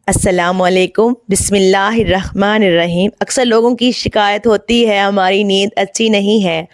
السلام علیکم، بسم اللہ الرحمن الرحیم۔ اکثر لوگوں کی شکایت ہوتی ہے ہماری نیند اچھی نہیں ہے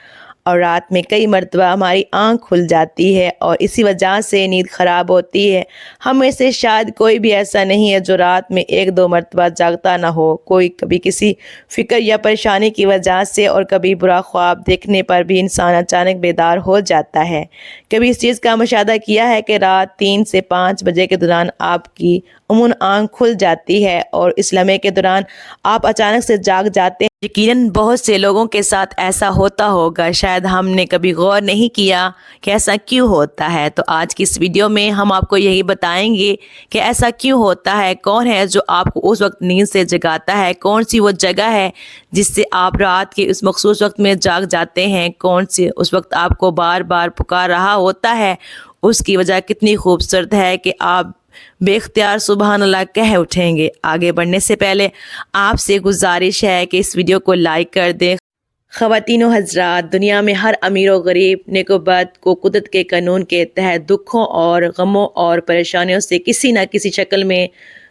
اور رات میں کئی مرتبہ ہماری آنکھ کھل جاتی ہے اور اسی وجہ سے نیند خراب ہوتی ہے۔ ہم میں سے شاید کوئی بھی ایسا نہیں ہے جو رات میں ایک دو مرتبہ جاگتا نہ ہو۔ کوئی کبھی کسی فکر یا پریشانی کی وجہ سے اور کبھی برا خواب دیکھنے پر بھی انسان اچانک بیدار ہو جاتا ہے۔ کبھی اس چیز کا مشاہدہ کیا ہے کہ رات 3 سے 5 بجے کے دوران آپ کی عموماً آنکھ کھل جاتی ہے اور اس لمحے کے دوران آپ اچانک سے جاگ جاتے ہیں۔ یقیناً بہت سے لوگوں کے ساتھ ایسا ہوتا ہوگا، شاید ہم نے کبھی غور نہیں کیا کہ ایسا کیوں ہوتا ہے۔ تو آج کی اس ویڈیو میں ہم آپ کو یہی بتائیں گے کہ ایسا کیوں ہوتا ہے، کون ہے جو آپ کو اس وقت نیند سے جگاتا ہے، کون سی وہ جگہ ہے جس سے آپ رات کے اس مخصوص وقت میں جاگ جاتے ہیں، کون سی اس وقت آپ کو بار بار پکار رہا ہوتا ہے، اس کی وجہ کتنی خوبصورت ہے کہ آپ بے اختیار سبحان اللہ کہہ اٹھیں گے۔ آگے بڑھنے سے پہلے آپ سے گزارش ہے کہ اس ویڈیو کو لائک کر دیں۔ خواتین و حضرات، دنیا میں ہر امیر و غریب، نیک و بد کو قدرت کے قانون کے تحت دکھوں اور غموں اور پریشانیوں سے کسی نہ کسی شکل میں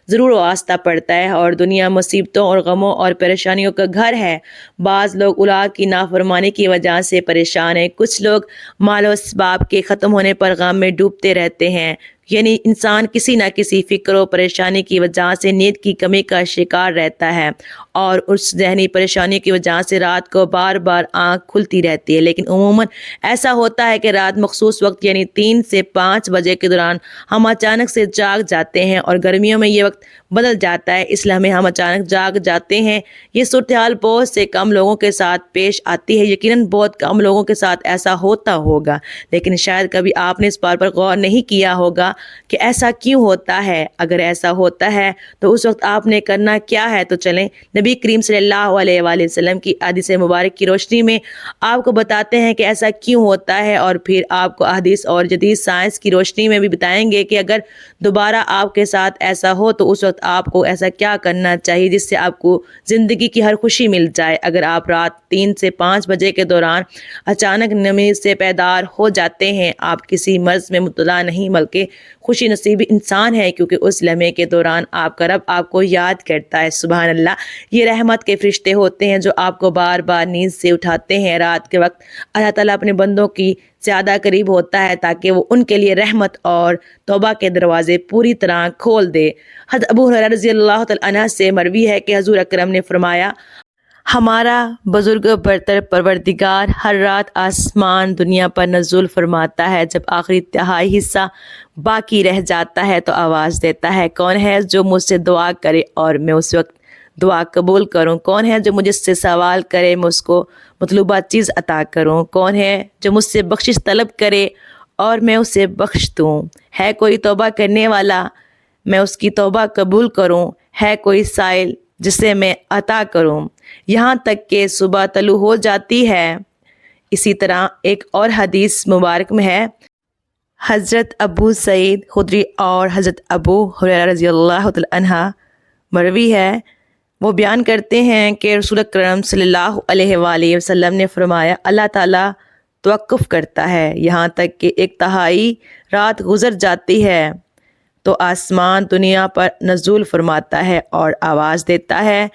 ضرور واسطہ پڑتا ہے، اور دنیا مصیبتوں اور غموں اور پریشانیوں کا گھر ہے۔ بعض لوگ اولاد کی نافرمانی کی وجہ سے پریشان ہیں، کچھ لوگ مال و اسباب کے ختم ہونے پر غم میں ڈوبتے رہتے ہیں، یعنی انسان کسی نہ کسی فکر و پریشانی کی وجہ سے نیند کی کمی کا شکار رہتا ہے اور اس ذہنی پریشانی کی وجہ سے رات کو بار بار آنکھ کھلتی رہتی ہے۔ لیکن عموماً ایسا ہوتا ہے کہ رات مخصوص وقت یعنی 3 سے 5 بجے کے دوران ہم اچانک سے جاگ جاتے ہیں، اور گرمیوں میں یہ وقت بدل جاتا ہے، اس لمحے ہم اچانک جاگ جاتے ہیں۔ یہ صورتحال بہت سے کم لوگوں کے ساتھ پیش آتی ہے، یقیناً بہت کم لوگوں کے ساتھ ایسا ہوتا ہوگا، لیکن شاید کبھی آپ نے اس بات پر غور نہیں کیا ہوگا کہ ایسا کیوں ہوتا ہے۔ اگر ایسا ہوتا ہے تو اس وقت آپ نے کرنا کیا ہے، تو چلیں نبی کریم صلی اللہ علیہ وآلہ وسلم کی حدیث مبارک کی روشنی میں آپ کو بتاتے ہیں کہ ایسا کیوں ہوتا ہے، اور پھر آپ کو حدیث اور جدید سائنس کی روشنی میں بھی بتائیں گے کہ اگر دوبارہ آپ کے ساتھ ایسا ہو تو اس وقت آپ کو ایسا کیا کرنا چاہیے جس سے آپ کو زندگی کی ہر خوشی مل جائے۔ اگر آپ رات 3 سے 5 بجے کے دوران اچانک نیند سے بیدار ہو جاتے ہیں، آپ کسی مرض میں مبتلا نہیں بلکہ خوشی نصیب انسان ہے، کیونکہ اس لمحے کے دوران آپ کا رب آپ کو یاد کرتا ہے۔ سبحان اللہ، یہ رحمت کے فرشتے ہوتے ہیں جو آپ کو بار بار نیند سے اٹھاتے ہیں۔ رات کے وقت اللہ تعالیٰ اپنے بندوں کی زیادہ قریب ہوتا ہے تاکہ وہ ان کے لیے رحمت اور توبہ کے دروازے پوری طرح کھول دے۔ حضرت ابو ہریرہ رضی اللہ تعالیٰ عنہ سے مروی ہے کہ حضور اکرم نے فرمایا، ہمارا بزرگ برتر پروردگار ہر رات آسمان دنیا پر نزول فرماتا ہے، جب آخری تہائی حصہ باقی رہ جاتا ہے تو آواز دیتا ہے، کون ہے جو مجھ سے دعا کرے اور میں اس وقت دعا قبول کروں، کون ہے جو مجھ سے سوال کرے میں اس کو مطلوبہ چیز عطا کروں، کون ہے جو مجھ سے بخشش طلب کرے اور میں اسے بخش دوں، ہے کوئی توبہ کرنے والا میں اس کی توبہ قبول کروں، ہے کوئی سائل جسے میں عطا کروں، یہاں تک کہ صبح طلوع ہو جاتی ہے۔ اسی طرح ایک اور حدیث مبارک میں ہے، حضرت ابو سعید خدری اور حضرت ابو ہریرہ رضی اللہ تعالیٰ عنہ مروی ہے، وہ بیان کرتے ہیں کہ رسول اکرم صلی اللہ علیہ وآلہ وسلم نے فرمایا، اللہ تعالیٰ توقف کرتا ہے یہاں تک کہ 1/3 رات گزر جاتی ہے تو آسمان دنیا پر نزول فرماتا ہے اور آواز دیتا ہے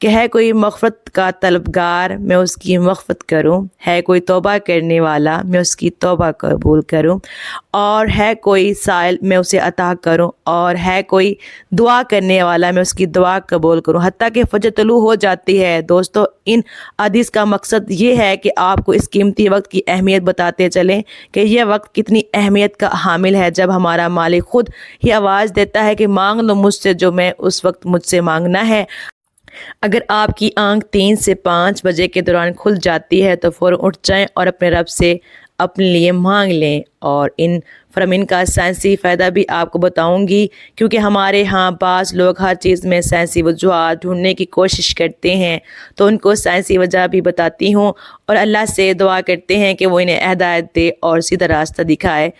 کہ ہے کوئی مغفرت کا طلبگار میں اس کی مغفرت کروں، ہے کوئی توبہ کرنے والا میں اس کی توبہ قبول کروں، اور ہے کوئی سائل میں اسے عطا کروں، اور ہے کوئی دعا کرنے والا میں اس کی دعا قبول کروں، حتیٰ کہ فجر طلوع ہو جاتی ہے۔ دوستو، ان حدیث کا مقصد یہ ہے کہ آپ کو اس قیمتی وقت کی اہمیت بتاتے چلیں کہ یہ وقت کتنی اہمیت کا حامل ہے۔ جب ہمارا مالک خود ہی آواز دیتا ہے کہ مانگ لو مجھ سے جو میں اس وقت مجھ سے مانگنا ہے، اگر آپ کی آنکھ 3 سے 5 بجے کے دوران کھل جاتی ہے تو فوراً اٹھ جائیں اور اپنے رب سے اپنے لیے مانگ لیں۔ اور ان کا سائنسی فائدہ بھی آپ کو بتاؤں گی، کیونکہ ہمارے ہاں بعض لوگ ہر چیز میں سائنسی وجوہات ڈھونڈنے کی کوشش کرتے ہیں، تو ان کو سائنسی وجہ بھی بتاتی ہوں اور اللہ سے دعا کرتے ہیں کہ وہ انہیں ہدایت دے اور سیدھا راستہ دکھائے۔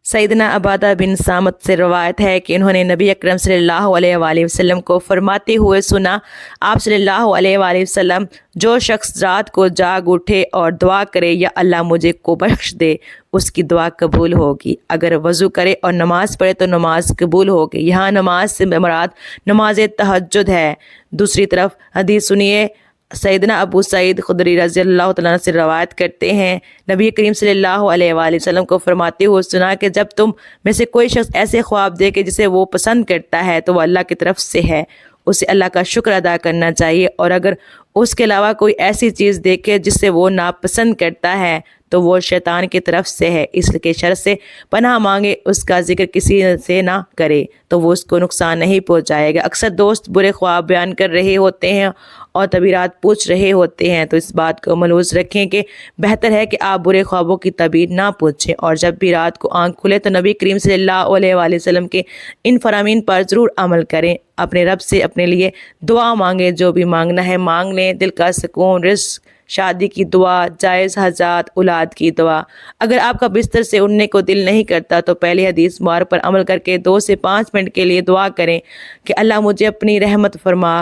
سیدنا عبادہ بن صامت سے روایت ہے کہ انہوں نے نبی اکرم صلی اللہ علیہ وآلہ وسلم کو فرماتے ہوئے سنا، آپ صلی اللہ علیہ وآلہ وسلم، جو شخص رات کو جاگ اٹھے اور دعا کرے یا اللہ مجھے کو بخش دے، اس کی دعا قبول ہوگی۔ اگر وضو کرے اور نماز پڑھے تو نماز قبول ہوگی۔ یہاں نماز سے مراد نماز تہجد ہے۔ دوسری طرف حدیث سنیے، سیدنا ابو سعید خدری رضی اللہ تعالیٰ عنہ سے روایت کرتے ہیں، نبی کریم صلی اللہ علیہ وآلہ وسلم کو فرماتے ہوئے سنا کہ جب تم میں سے کوئی شخص ایسے خواب دیکھے جسے وہ پسند کرتا ہے تو وہ اللہ کی طرف سے ہے، اسے اللہ کا شکر ادا کرنا چاہیے، اور اگر اس کے علاوہ کوئی ایسی چیز دیکھے جس سے وہ ناپسند کرتا ہے تو وہ شیطان کی طرف سے ہے، اس کے شر سے پناہ مانگے، اس کا ذکر کسی سے نہ کرے تو وہ اس کو نقصان نہیں پہنچائے گا۔ اکثر دوست برے خواب بیان کر رہے ہوتے ہیں اور تعبیرات پوچھ رہے ہوتے ہیں، تو اس بات کو ملحوظ رکھیں کہ بہتر ہے کہ آپ برے خوابوں کی تعبیر نہ پوچھیں، اور جب بھی رات کو آنکھ کھلے تو نبی کریم صلی اللہ علیہ وآلہ وسلم کے ان فرامین پر ضرور عمل کریں۔ اپنے رب سے اپنے لیے دعا مانگیں، جو بھی مانگنا ہے مانگ لیں، دل کا سکون، رزق، شادی کی دعا، جائز حاجات، اولاد کی دعا۔ اگر آپ کا بستر سے اٹھنے کو دل نہیں کرتا تو پہلی حدیث مبارک پر عمل کر کے 2 سے 5 منٹ کے لیے دعا کریں کہ اللہ مجھے اپنی رحمت فرما،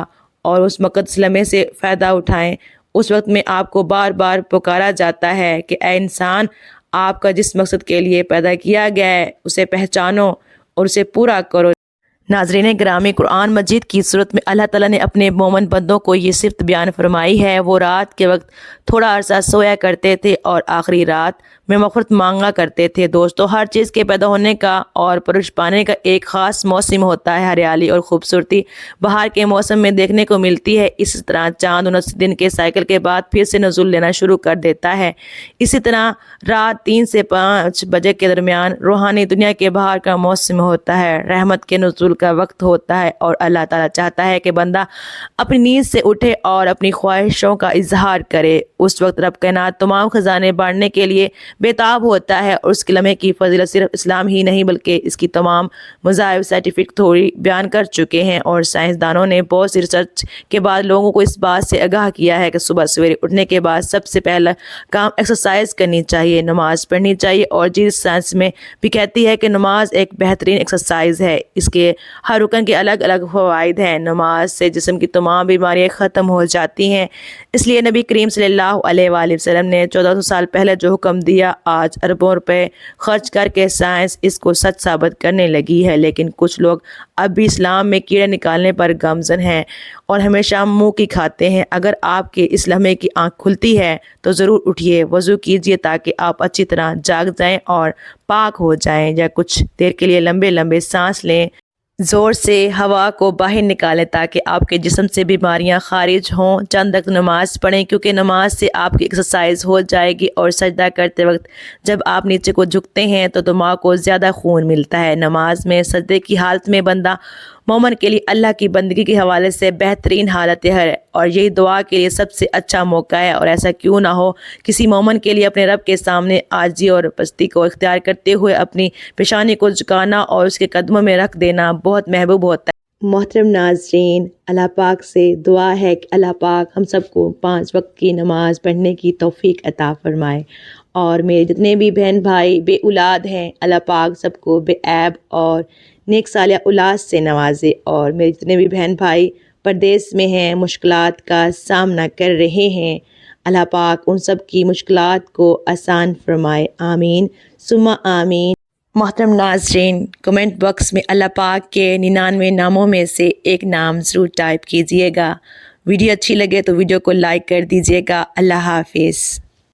اور اس مقدس لمحے سے فائدہ اٹھائیں۔ اس وقت میں آپ کو بار بار پکارا جاتا ہے کہ اے انسان، آپ کا جس مقصد کے لیے پیدا کیا گیا ہے اسے پہچانو اور اسے پورا کرو۔ ناظرین گرامی، قرآن مجید کی صورت میں اللہ تعالیٰ نے اپنے مومن بندوں کو یہ صفت بیان فرمائی ہے، وہ رات کے وقت تھوڑا عرصہ سویا کرتے تھے اور آخری رات میں مغفرت مانگا کرتے تھے۔ دوستو، ہر چیز کے پیدا ہونے کا اور پرورش پانے کا ایک خاص موسم ہوتا ہے۔ ہریالی اور خوبصورتی بہار کے موسم میں دیکھنے کو ملتی ہے، اسی طرح چاند 29 دن کے سائیکل کے بعد پھر سے نزول لینا شروع کر دیتا ہے۔ اسی طرح رات 3 سے 5 بجے کے درمیان روحانی دنیا کے بہار کا موسم ہوتا ہے، رحمت کے نزول کا وقت ہوتا ہے، اور اللہ تعالیٰ چاہتا ہے کہ بندہ اپنی نیند سے اٹھے اور اپنی خواہشوں کا اظہار کرے۔ اس وقت رب کائنات تمام خزانے بانٹنے کے لیے بےتاب ہوتا ہے، اور اس کے لمحے کی فضیلت صرف اسلام ہی نہیں بلکہ اس کی تمام مذاہب سائنٹیفک تھیوری بیان کر چکے ہیں، اور سائنسدانوں نے بہت سی ریسرچ کے بعد لوگوں کو اس بات سے آگاہ کیا ہے کہ صبح سویرے اٹھنے کے بعد سب سے پہلا کام ایکسرسائز کرنی چاہیے، نماز پڑھنی چاہیے، اور جس سائنس میں بھی کہتی ہے کہ نماز ایک بہترین ایکسرسائز ہے۔ اس کے ہر رکن کے الگ الگ فوائد ہیں۔ نماز سے جسم کی تمام بیماریاں ختم ہو جاتی ہیں، اس لیے نبی کریم صلی اللہ علیہ وآلہ وسلم نے 1400 سال پہلے جو حکم دیا، آج اربوں روپے خرچ کر کے سائنس اس کو سچ ثابت کرنے لگی ہے، لیکن کچھ لوگ اب بھی اسلام میں کیڑے نکالنے پر گامزن ہیں اور ہمیشہ منہ کی کھاتے ہیں۔ اگر آپ کے اس لمحے کی آنکھ کھلتی ہے تو ضرور اٹھیے، وضو کیجیے تاکہ آپ اچھی طرح جاگ جائیں اور پاک ہو جائیں، یا کچھ دیر کے لیے لمبے لمبے سانس لیں، زور سے ہوا کو باہر نکالیں تاکہ آپ کے جسم سے بیماریاں خارج ہوں۔ چند وقت نماز پڑھیں کیونکہ نماز سے آپ کی ایکسرسائز ہو جائے گی، اور سجدہ کرتے وقت جب آپ نیچے کو جھکتے ہیں تو دماغ کو زیادہ خون ملتا ہے۔ نماز میں سجدے کی حالت میں بندہ مومن کے لیے اللہ کی بندگی کے حوالے سے بہترین حالت ہے، اور یہی دعا کے لیے سب سے اچھا موقع ہے، اور ایسا کیوں نہ ہو، کسی مومن کے لیے اپنے رب کے سامنے عاجزی اور پستی کو اختیار کرتے ہوئے اپنی پیشانی کو جھکانا اور اس کے قدموں میں رکھ دینا بہت محبوب ہوتا ہے۔ محترم ناظرین، اللہ پاک سے دعا ہے کہ اللہ پاک ہم سب کو 5 وقت کی نماز پڑھنے کی توفیق عطا فرمائے، اور میرے جتنے بھی بہن بھائی بے اولاد ہیں، اللہ پاک سب کو بے عیب اور نیک صالح اولاد سے نوازے، اور میرے جتنے بھی بہن بھائی پردیس میں ہیں، مشکلات کا سامنا کر رہے ہیں، اللہ پاک ان سب کی مشکلات کو آسان فرمائے، آمین ثم آمین۔ محترم ناظرین، کمنٹ باکس میں اللہ پاک کے 99 ناموں میں سے ایک نام ضرور ٹائپ کیجیے گا۔ ویڈیو اچھی لگے تو ویڈیو کو لائک کر دیجیے گا۔ اللہ حافظ۔